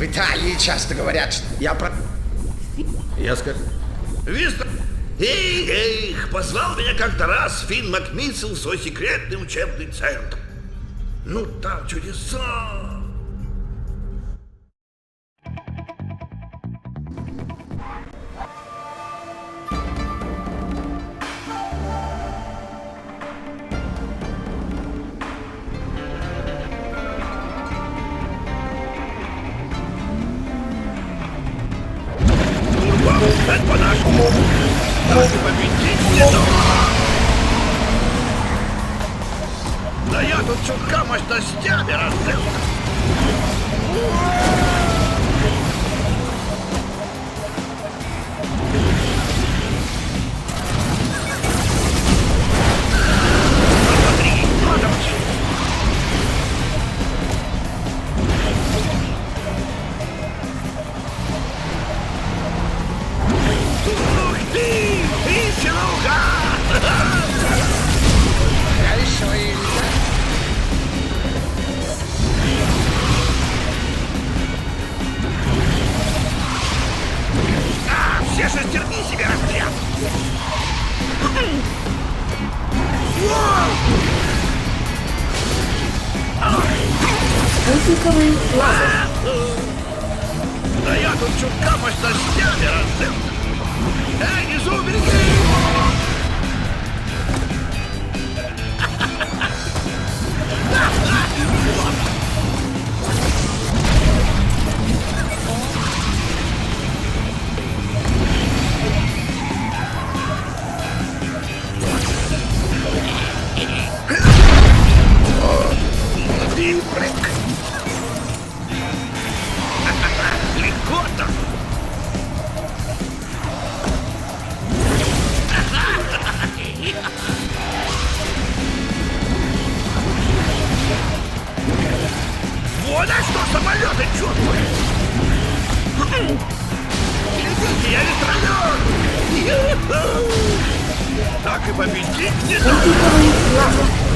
В Италии часто говорят, что я про... Я скажу. Вистер... Эх, позвал меня как-то раз Финн Макмитцел в свой секретный учебный центр. Ну, там чудеса. Стать по-нашему. Так и победить не дома. Да я тут чутка мощностями раздел. Посмотри, надо вообще. Ух ты! Веселуха! Хорошо, Илья. Все шестерни себе разряд! Incoming laser. Да я тут чутка мощностями раздел. Эй, внизу, береги! Випрыг! Легко-то! Вот а что самолеты чувствуют! Глядите, я вертолет! Так и победить не дам! Incoming laser.